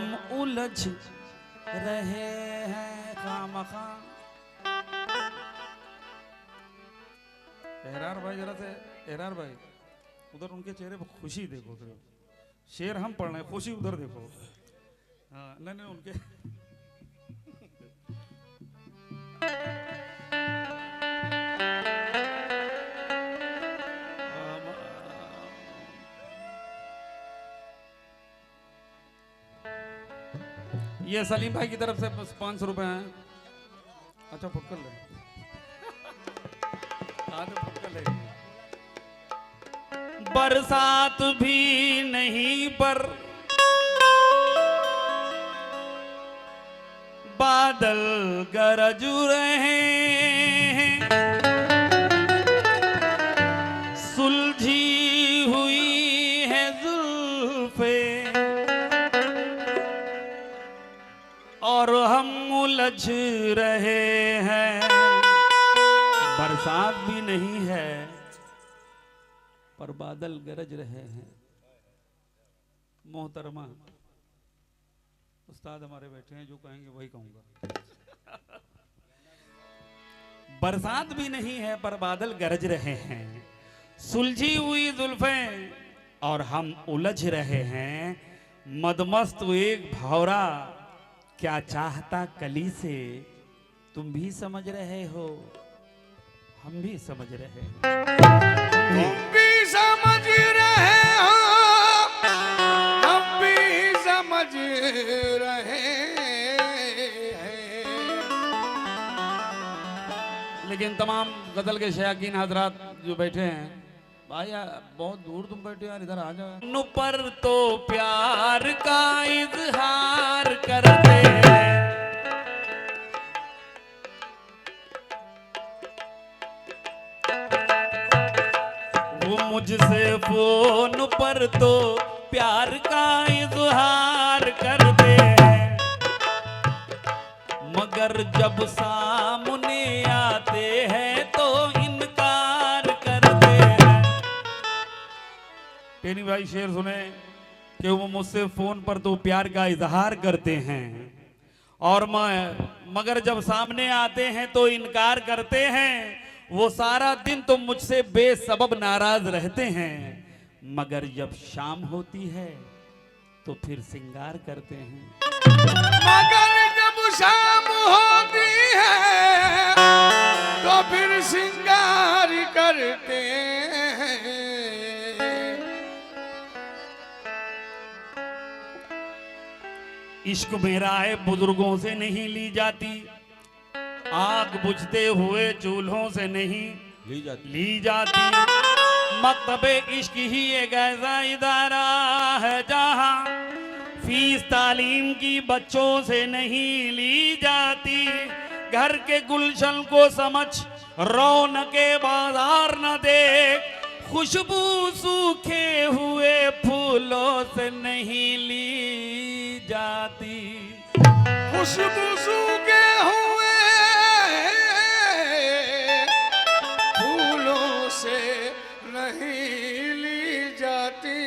हम उलझ रहे हैं खामखा। एहरार भाई जरा से, एहरार भाई उधर उनके चेहरे पर खुशी देखो, शेर हम पढ़ रहे हैं, खुशी उधर देखो। हाँ नहीं नहीं उनके ये सलीम भाई की तरफ से 500 रुपए हैं। अच्छा फुटकर ले, फुटकर ले। बरसात भी नहीं पर बादल गरज रहे हैं, सुलझी हुई है जुल्फे और हम उलझ रहे हैं। बरसात भी नहीं है पर बादल गरज रहे हैं। मोहतरमा उस्ताद हमारे बैठे हैं, जो कहेंगे वही कहूंगा। बरसात भी नहीं है पर बादल गरज रहे हैं, सुलझी हुई जुल्फें और हम उलझ रहे हैं। मदमस्त एक भौरा क्या चाहता कली से, तुम भी समझ रहे हो, हम भी समझ रहे हैं। तुम भी समझ रहे हो, हम भी समझ रहे हैं। लेकिन तमाम गजल के शयाकीन हजरात जो बैठे हैं, भाई बहुत दूर तुम बैठे यार, इधर आ जाओ। नु पर तो प्यार का इजहार करते हैं, वो मुझसे फोन पर तो प्यार का इजहार करते हैं, मगर जब सामने आते हैं तो इनकार करते हैं। टेनी भाई शेर सुने कि वो मुझसे फोन पर तो प्यार का इजहार करते हैं और मगर जब सामने आते हैं तो इनकार करते हैं। वो सारा दिन तो मुझसे बेसबब नाराज रहते हैं, मगर जब शाम होती है तो फिर सिंगार करते हैं। मगर जब शाम होती है तो फिर सिंगार करते हैं। इश्क में राय बुजुर्गों से नहीं ली जाती, आग बुझते हुए चूल्हों से नहीं ली जाती। मकतबे इश्क ही एक ऐसा इदारा है जहां फीस तालीम की बच्चों से नहीं ली जाती। घर के गुलशन को समझ रौनके बाजार न देख, खुशबू सूखे हुए फूलों से नहीं ली जाती। खुशबू सूखे हुए फूलों से नहीं ली जाती।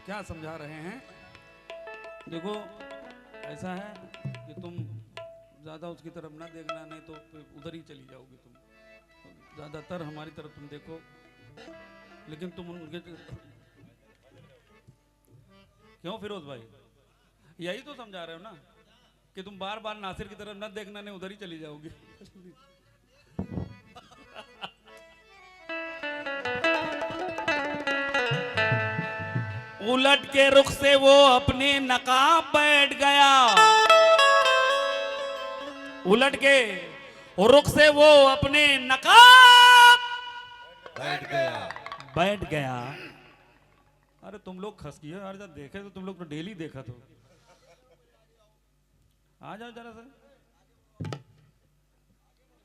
क्या समझा रहे हैं? देखो ऐसा है कि तुम ज्यादा उसकी तरफ ना देखना, नहीं तो उधर ही चली जाओगी तुम। ज्यादातर हमारी तरफ तुम देखो, लेकिन तुम उनके क्यों फिरोज भाई, यही तो समझा रहे हो ना कि तुम बार बार नासिर की तरफ न देखना, नहीं उधर ही चली जाओगी। उलट के रुख से वो अपने नकाब बैठ गया, उलट के रुख से वो अपने नकाब बैठ गया। अरे तुम लोग खस गए यार, जब देखे तो तुम लोग तो डेली देखा तो। आ जाओ जरा से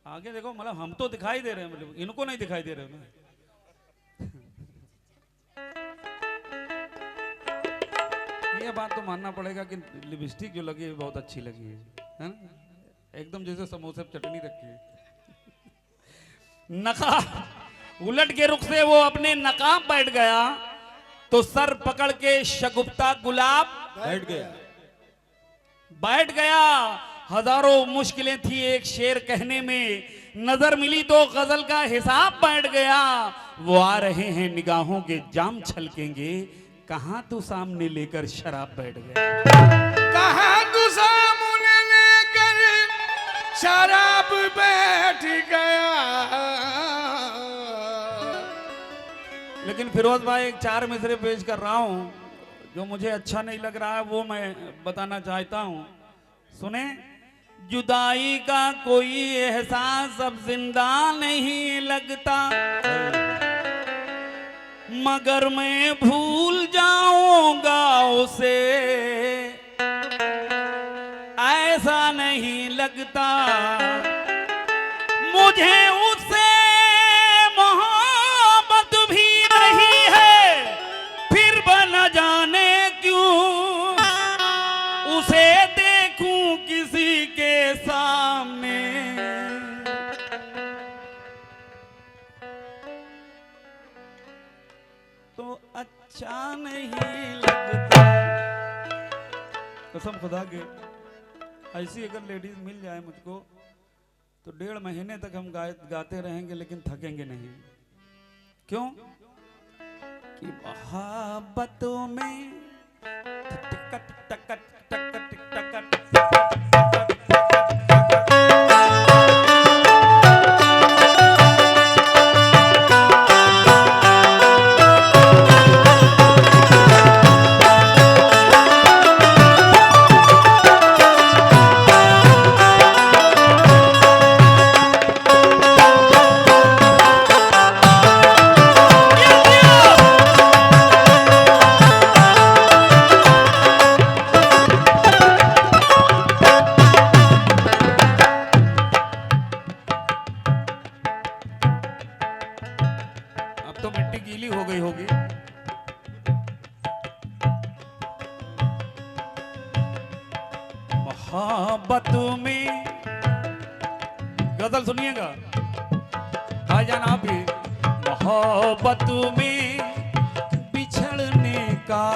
आगे देखो, मतलब हम तो दिखाई दे रहे हैं, मतलब इनको नहीं दिखाई दे रहे हो ना। ये बात तो मानना पड़ेगा कि लिपस्टिक जो लगी है बहुत अच्छी लगी है ना, एकदम जैसे समोसे पे चटनी रखी है। नकाब उलट के रुख से वो अपने नकाब बैठ गया तो सर पकड़ के शगुफ्ता गुलाब बैठ गया। हजारों मुश्किलें थी एक शेर कहने में, नजर मिली तो गजल का हिसाब बैठ गया। वो आ रहे हैं निगाहों के जाम छलकेंगे, कहां तू सामने लेकर शराब बैठ गया। कहां तू सामने लेकर शराब बैठ गया। लेकिन फिरोज भाई एक 4 मिसरे पेश कर रहा हूं, जो मुझे अच्छा नहीं लग रहा है वो मैं बताना चाहता हूं, सुने। जुदाई का कोई एहसास अब जिंदा नहीं लगता, मगर मैं भूल जाऊंगा उसे, ऐसा नहीं लगता। मुझे उससे मोहब्बत भी नहीं है, फिर न जाने क्यों उसे देखूं किसी के सामने। तो अच्छा नहीं लगता। कसम खुदा के ऐसी अगर लेडीज मिल जाए मुझको तो 1.5 महीने तक हम गाते रहेंगे लेकिन थकेंगे नहीं। क्यों? कि मोहब्बतों में टिकट टकट टकट टकट। तो मिट्टी गीली हो गई होगी। मोहब्बत में गजल सुनिएगा भाईजान आप भी। मोहब्बत में बिछड़ने का,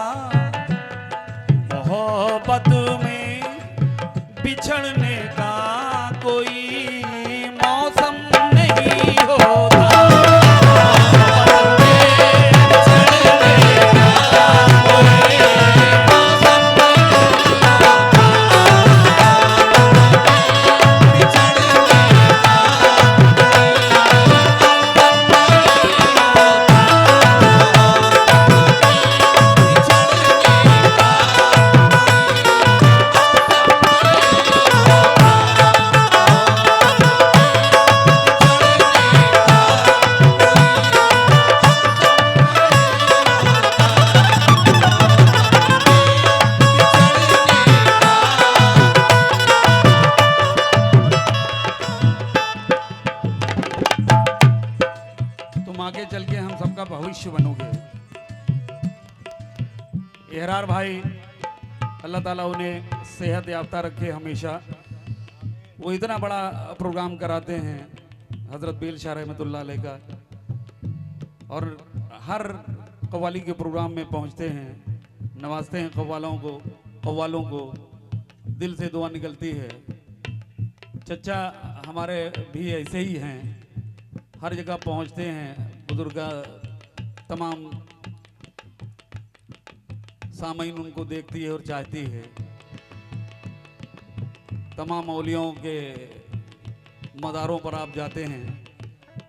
मोहब्बत में बिछड़ने का कोई मौसम नहीं होता। आगे चल के हम सबका भविष्य बनोगे। एहरार भाई अल्लाह ताला उन्हें सेहत याफ्ता रखे हमेशा। वो इतना बड़ा प्रोग्राम कराते हैं हजरत बेल शाह रहमतुल्लाह अलैह का, और हर कव्वाली के प्रोग्राम में पहुंचते हैं, नवाजते हैं कव्वालों को। दिल से दुआ निकलती है। चचा हमारे भी ऐसे ही हैं, हर जगह पहुंचते हैं। बुजुर्ग तमाम सामईन उनको देखती है और चाहती है। तमाम औलियों के मज़ारों पर आप जाते हैं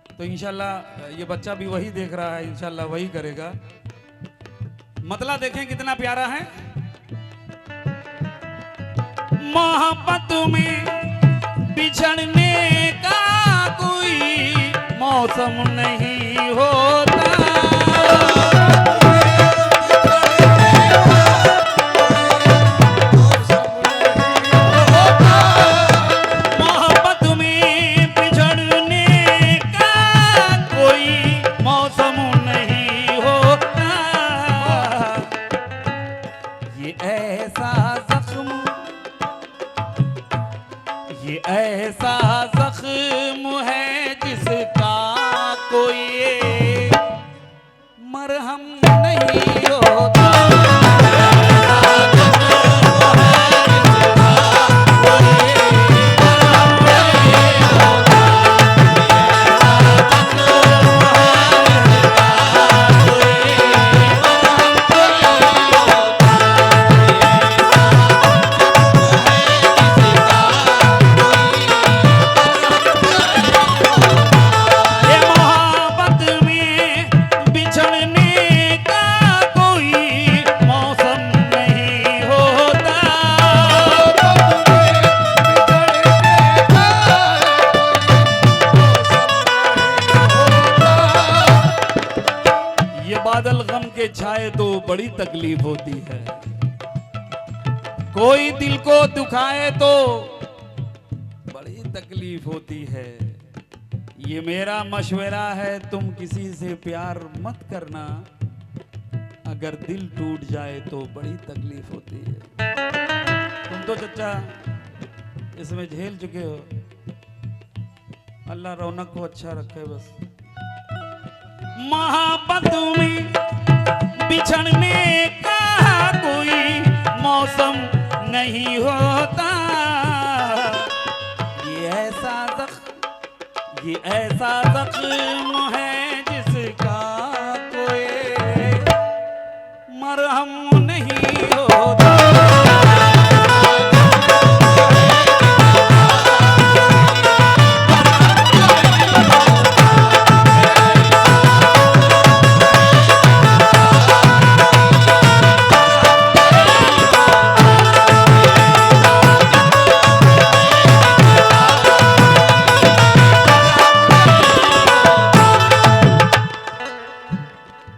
तो इंशाल्लाह ये बच्चा भी वही देख रहा है, इंशाल्लाह वही करेगा। मतला देखें कितना प्यारा है। मोहब्बत में बिछड़ने का कोई मौसम नहीं होता। मोहब्बत में बिछड़ने का कोई मौसम नहीं होता। ये ऐसा जख्म है जिसका कोई मरहम नहीं होता। ये मोहब्बत में बिछड़ने का कोई मौसम नहीं होता। ये बादल गम के छाए तो बड़ी तकलीफ होती है। कोई दिल को दुखाए तो बड़ी तकलीफ होती है। ये मेरा मशवरा है, तुम किसी से प्यार मत करना, अगर दिल टूट जाए तो बड़ी तकलीफ होती है। तुम तो चच्चा इसमें झेल चुके हो। अल्लाह रौनक को अच्छा रखे बस। मोहब्बत में बिछड़ने का कोई मौसम नहीं होता। ये ऐसा जख्म है जिसका कोई मरहम नहीं होता।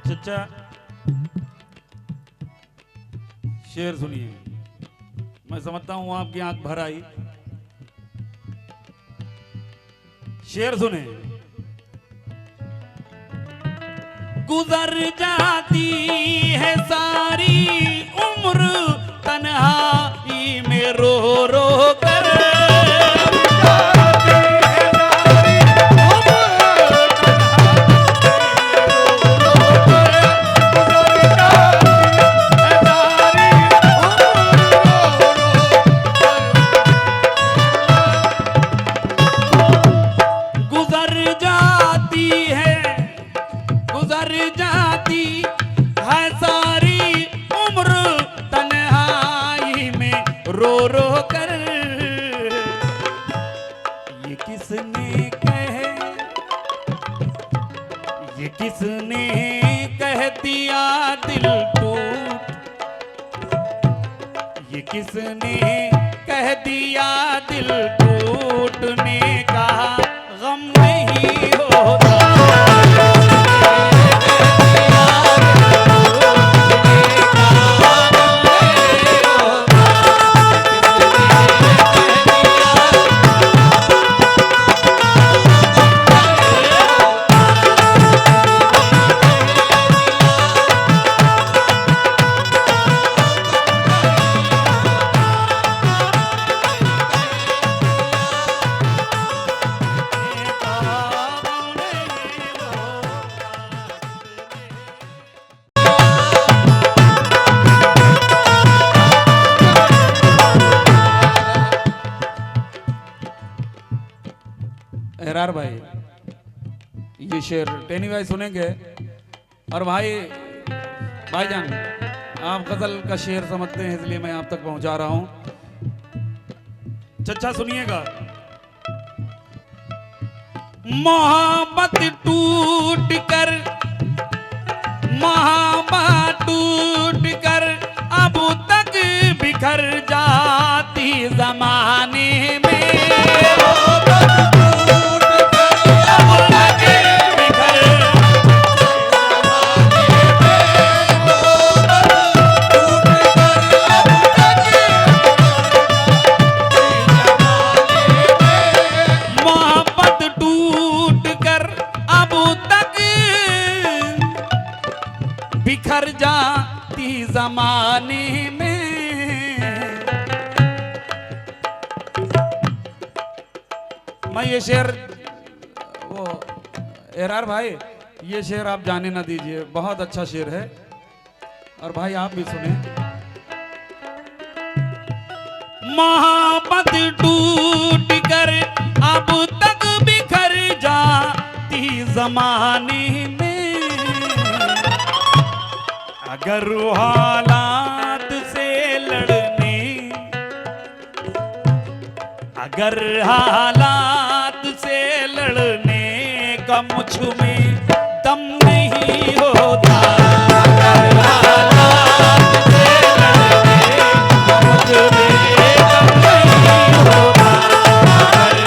चचा शेर सुनिए, मैं समझता हूं आपकी आंख भर आई। शेर सुने। गुजर जाती है सारी उम्र तन्हाई में रो रो कर। गुजर जाती है सारी उम्र तन्हाई में रो रो कर। ये किसने कह दिया दिल टूट। ये किसने कह दिया दिल टूटने का गम नहीं होता। एरार भाई, ये शेर टेनी भाई सुनेंगे। और भाईजान आप गजल का शेर समझते हैं इसलिए मैं आप तक पहुंचा रहा हूं। चच्चा सुनिएगा। मोहब्बत टूट कर अब तक बिखर जाती जमाने में। बिखर जाती जमाने में। मैं ये शेर वो एरार भाई, ये शेर आप जाने ना दीजिए, बहुत अच्छा शेर है। और भाई आप भी सुने। मोहब्बत टूट कर अब तक बिखर जाती जमाने में, अगर हालात से लड़ने, अगर हालात से लड़ने का मुझ में दम नहीं होता, अगर हालात से लड़ने का मुझ में दम नहीं होता,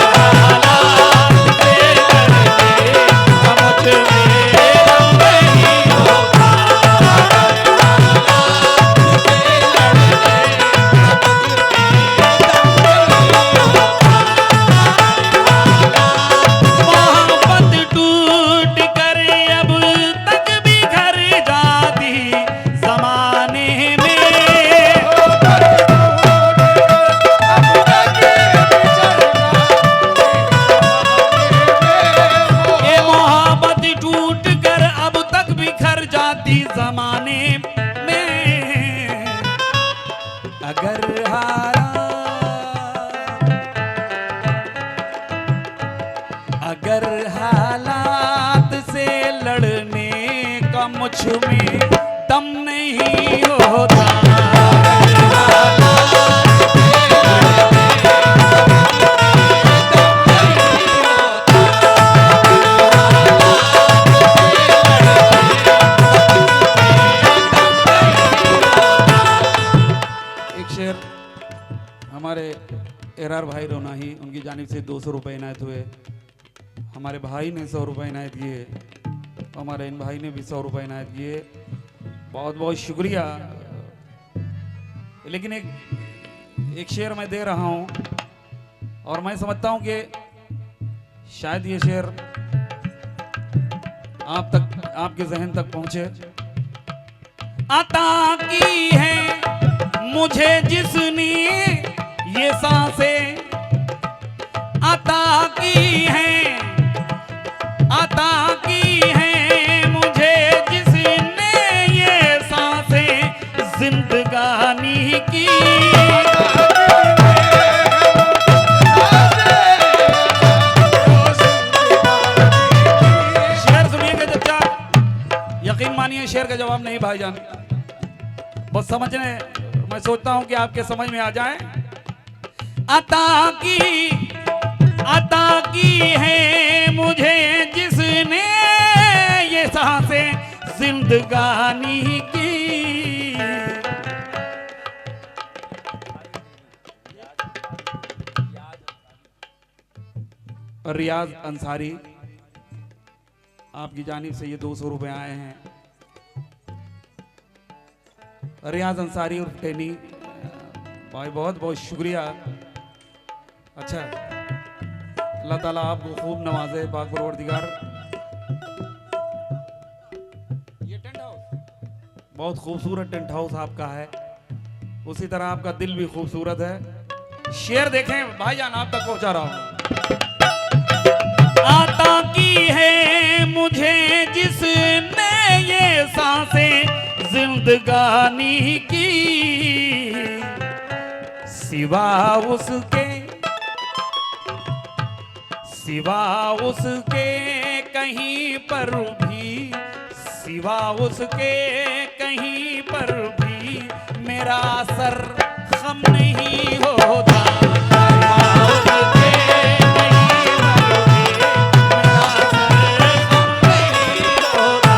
अगर हालात से लड़ने का मुझ में दम नहीं होता, अगर हालात से लड़ने का मुझ में दम नहीं होता, मोहब्बत टूट कर अब तक बिखर जाती जमाने में, ये मोहब्बत टूट कर अब तक बिखर जाती जमाने में, अगर अगर हालात से लड़ने का मुझ में दम नहीं होता, अगर हालात से एक शेर हमारे एरार भाई रोनाही, उनकी जानिब से 200 रुपए इनायत हुए। हमारे भाई ने 100 रुपए इनायत किए, हमारे इन भाई ने भी 100 रुपए इनायत किए। बहुत बहुत शुक्रिया। लेकिन एक शेर मैं दे रहा हूं और मैं समझता हूं कि शायद ये शेर आप तक, आपके जहन तक पहुंचे। अता की है मुझे जिसने ये सांसें, अता की है, अता की है मुझे जिसने ये सांसें जिंदगानी की, शेर सुनिएगा चचा, यकीन मानिए शेर का जवाब नहीं भाईजान, बस समझने, मैं सोचता हूं कि आपके समझ में आ जाए। अता की है मुझे जिसने ये सांसें जिंदगानी की, रियाज अंसारी, आपकी जानिब से ये 200 रुपए आए हैं। रियाज अंसारी उर्फ टेनी भाई, बहुत बहुत शुक्रिया। अच्छा, अल्लाह ताला आपको खूब नवाजे, पाक परवरदिगार। ये टेंट हाउस बहुत खूबसूरत टेंट हाउस आपका है, उसी तरह आपका दिल भी खूबसूरत है। शेर देखें भाईजान, आप तक पहुंचा रहा हूं। आता की है मुझे जिसने ये सांसें जिंदगानी की, सिवा उसके कहीं पर भी, सिवा उसके कहीं पर भी मेरा सर खम नहीं होता, सिवा उसके कहीं पर भी मेरा सर खम नहीं होता।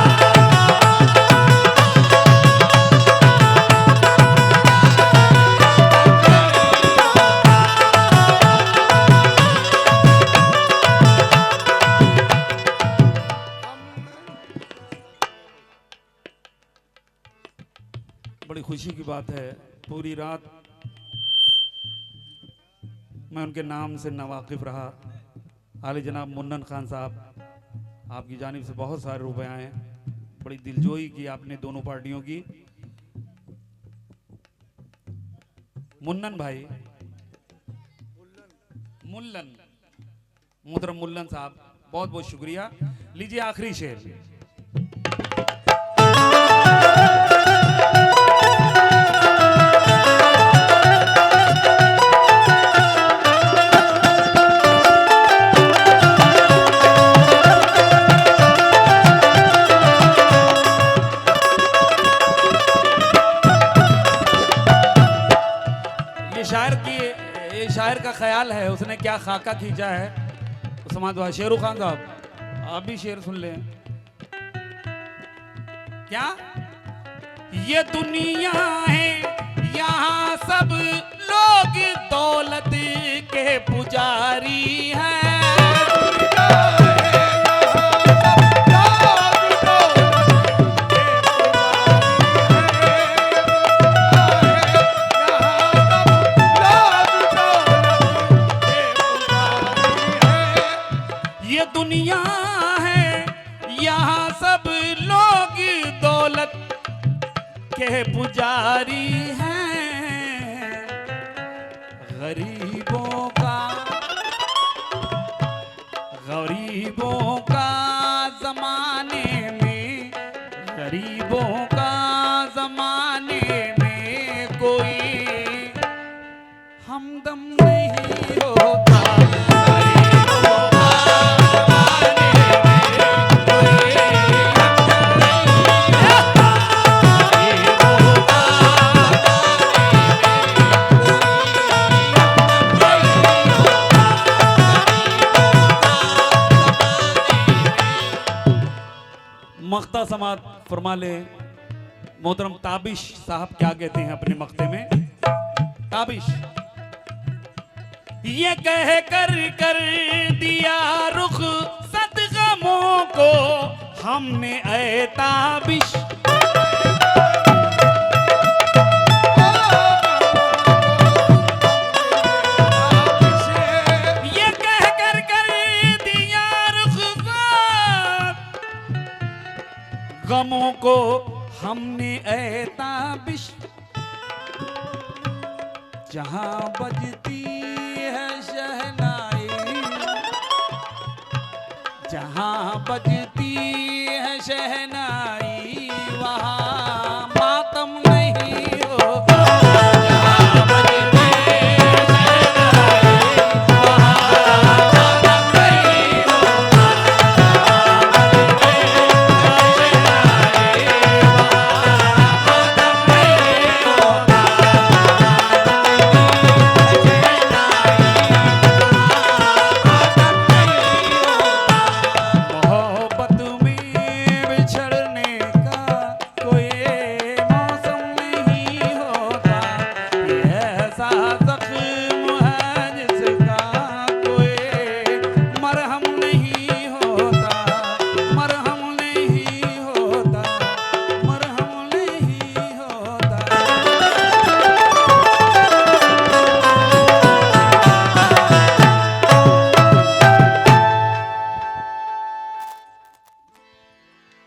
बड़ी खुशी की बात है, पूरी रात मैं उनके नाम से नावाकिफ रहा। आले जनाब मुन्नन खान साहब, आपकी जानिब से बहुत सारे रुपए आए हैं, बड़ी दिलजोई की आपने दोनों पार्टियों की। मुन्नन भाई, मुल्लन, मोहतरम मुल्लन साहब, बहुत बहुत शुक्रिया। लीजिए आखिरी शेर। शायर का ख्याल है, उसने क्या खाका खींचा है। उस्मान दुआ शेरू खान साहब आप भी शेर सुन लें। क्या ये दुनिया है यहाँ सब लोग दौलत के पुजारी हैं। ये दुनिया है यहाँ सब लोग दौलत के पुजारी हैं। गरीबों का जमाने में, गरीबों का जमाने में कोई हमदम नहीं होता। मख्ता समात फरमा ले मोहतरम ताबिश साहब क्या कहते हैं अपने मख्ते में। ताबिश ये कह कर दिया रुख सद गमों को हमने ऐ ताबिश। ये कह कर दिया रुख गमों को हमने ऐ ताबिश। जहां बजती है शहनाई, जहां बजती है शहनाई वहां